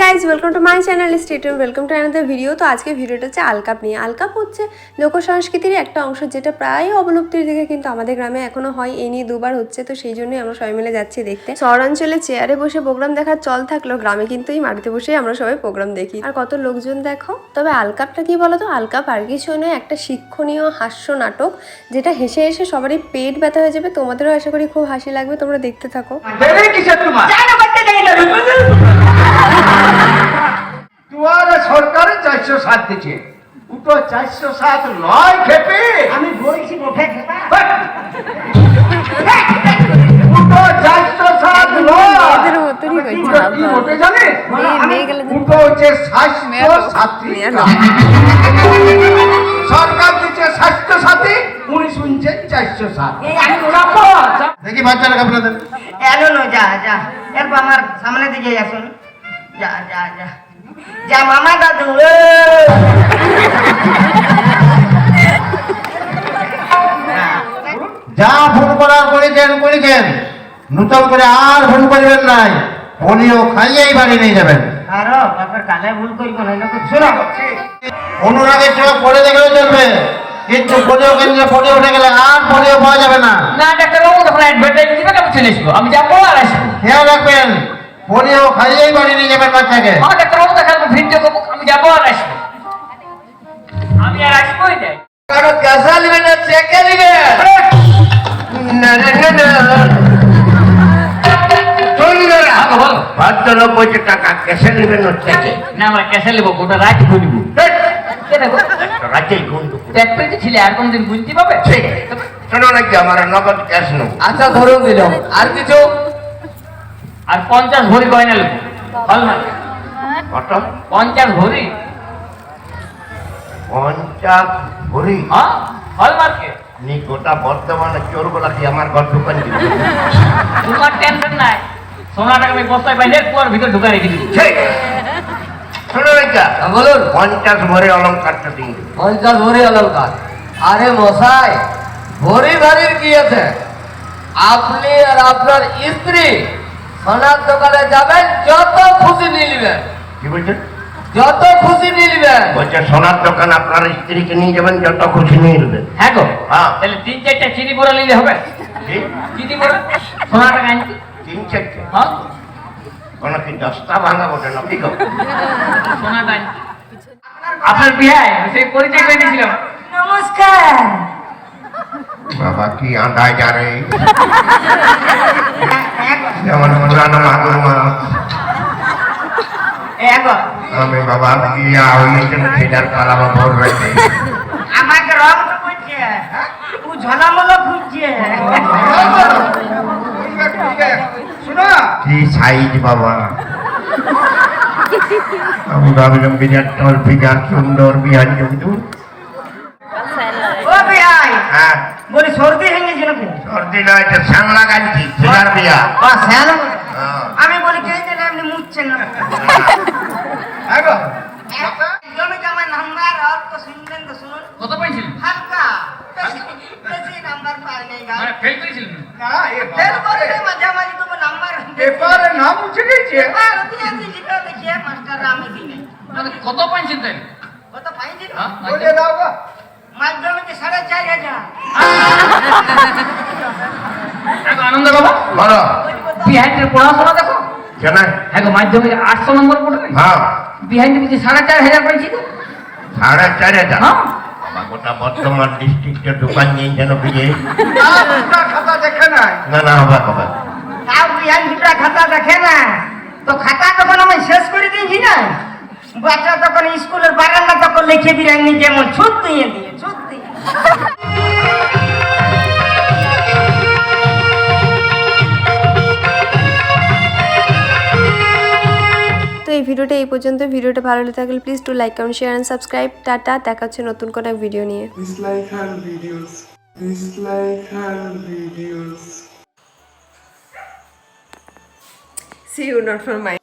Guys welcome to my channel stay tune welcome to another video. তো আজকে ভিডিওটা হচ্ছে আলকাপ নিয়ে। আলকাপ হচ্ছে লোক সংস্কৃতির একটা অংশ যেটা প্রায় অবলুপ্তির দিকে কিন্তু আমাদের গ্রামে এখনো হয়। এই নিয়ে দুবার হচ্ছে, তো সেই জন্যই আমরা সবাই মিলে যাচ্ছি দেখতে। শহরাঞ্চলে চেয়ারে বসে প্রোগ্রাম দেখার চল থাকলেও গ্রামে কিন্তু এই মাটিতে বসেই আমরা সবাই প্রোগ্রাম দেখি। আর কত লোকজন দেখো। তবে আলকাপটা কি বলতো, আলকাপ আর কিছু নয়, একটা শিক্ষণীয় হাস্য নাটক যেটা হেসে হেসে সবারই পেট ব্যথা হয়ে যাবে। তোমাদেরও আশা করি খুব হাসি লাগবে, তোমরা দেখতে থাকো। দুয়ারে সরকারে 407 দিচ্ছে, উটো 407 নয় খেপে। আমি বলছি মোটে খেপা উটো 407 নয়। এদের মতনই হচ্ছে কি মোটে জানে? মেয়ে গেলে উটো হচ্ছে স্বাস্থ্য সরকার দিচ্ছে স্বাস্থ্য সাথী, উনি শুনছেন 407। এই আমি দেখি বাচ্চারা আপনাদের এলো নো যা যা এরপর আমার সামনে দিকে আসুন। যা যা যা যা মামা দাদু যা ফোন করা করেছেন নতুন করে আর ফোন করবেন নাই। পোলিও খাইয়েই বাড়ি নিয়ে যাবেন। আরো বাপের কালে ভুল করি কোন না শোনো অনুরাগের চোখ পড়ে দেখলেও চলবে, কিন্তু পোলিও কেন্দ্রে পোলিও উঠে গেলে আর পোলিও পাওয়া যাবে না। না ডাক্তার বাবু, তখন অ্যাডভার্টাইজ দিবেন, আমি চলে আসবো। আমি যাবো আর আসবো। খেয়াল রাখবেন, পোলিও খাইয়েই বাড়ি নিয়ে যাবেন বাচ্চাকে। আমার ডাক্তার বাবু দেখাবো, ভিডিও করবো, আমি যাবো আর আসবো। আমি আর আসবোই যাই। কারো ক্যাশা নেবেন না চেকে নেবেন? না না না না 92 টাকা ক্যাশে নেবেন না চেকে? না আমার ক্যাশে নেবো, গোটা রাত ঘুরব। রাতেই গুনবো। এক পেজে ছিল, আর কোনদিন গুনতে পাবে? ঠিক শোনো নাকি আমার নগদ ক্যাশ নেব। আচ্ছা ধরুন দিলাম। আর কিছু? আর 50 ভরি গয়না নেবো। হলমার্ক কত? 50 ভরি। 50 ভরি? হ্যাঁ হলমার্কে। নি গোটা বর্তমানে চোরগুলা কি আমার ঘর দোকান দিবে? তোমার টেনশন নাই, সোনাটাকে আমি বস্তায় বাইরে কুয়ার ভিতর ঢুকা রেখে দিবি। ঠিক শোনো নাকি বলুন। 50 ভরি অলংকারটা দিন। 50 ভরি অলংকার? আরে মশাই, ভরি ভারির কি আছে? আপনি আর আপনার স্ত্রী সোনার দোকানে যাবেন, যত খুশি নিয়ে কি বলছেন? যত খুশি নিয়ে বলছে সোনার দোকান আপনার স্ত্রীকে নিয়ে যাবেন, যত খুশি নিয়ে নেবেন। হ্যাঁ গো, হ্যাঁ। তাহলে 3-4টা চিনি পোড়া নিলে হবে? ঠিক চিনি পোড়া সোনা টাকা আনছি। 3-4 হ্যাঁ কোনো কি 10টা ভাঙা বটে না? কি গো? সোনাটা আনছি। আপনার বিহায় সেই পরিচয় করে দিয়েছিলাম। নমস্কার বাবা কি আন্দায় যা রে, যেমন মোলানা মাগুমা। এখন আমি বাবা বিয়া হইলেছেন সেটার কালামা ভর রাখে। আমাকে রং তো করছে ও ঝলামলো খুঁজছে কি সাইজ বাবা! আমি ভাবলাম বিরাট টল ফিগার, সুন্দর বিহার কিন্তু। ও ভাই হ্যাঁ বলি সর্দি হয়ে গেছে নাকি? সর্দি নয়, এটা শ্যামলা গান্ধী ছেলার বিয়া। বা স্যার হ্যাঁ। আমি বলি কে জানে আপনি মুছছেন না জমি জামাই নাম্বার আর তো শুনলেন তো শুনুন। কত পাইছিলেন? হালকা বেশি নাম্বার পাই নাই গা মানে ফেল করেছিলেন? ফের করে মাঝামাঝি তো নাম্বার পেপারে নাম উঠে গেছে। পেপার দিয়েছি লিখে দেখিয়ে মাস্টার আমি দিই নাই মানে কত পাইছেন তাই? কত পাইছি হ্যাঁ বলে দাও গো। মাধ্যমিকে 4,500 এখন আনন্দ বাবা বলো বিহাইন্ডের পড়াশোনা দেখো। কেন? হ্যাঁ গো, মাধ্যমিকে 800 নম্বর পড়ে হ্যাঁ বিহাইন্ডে বুঝি 4,500 পাইছি তো। 4,500। হ্যাঁ বাবা গোটা বর্ধমান ডিস্ট্রিক্টের দোকান নিয়ে যেন বিয়ে। খাতা দেখে না না না হবে হবে। তাও বিহান দুটা খাতা দেখে না তো খাতা তখন আমি শেষ করে দিয়েছি না বাচ্চা তখন স্কুলের বারান্দা তখন লিখে দিলেন যেমন ছুট দিয়ে ছুট দিয়ে তো এই ভিডিওটা এই পর্যন্ত। ভিডিওটা ভালো লেগে থাকলে please to like comment share and subscribe. টাটা, দেখা হচ্ছে নতুন কোনো এক ভিডিও নিয়ে। Dislike her videos. Dislike her videos. See you not from my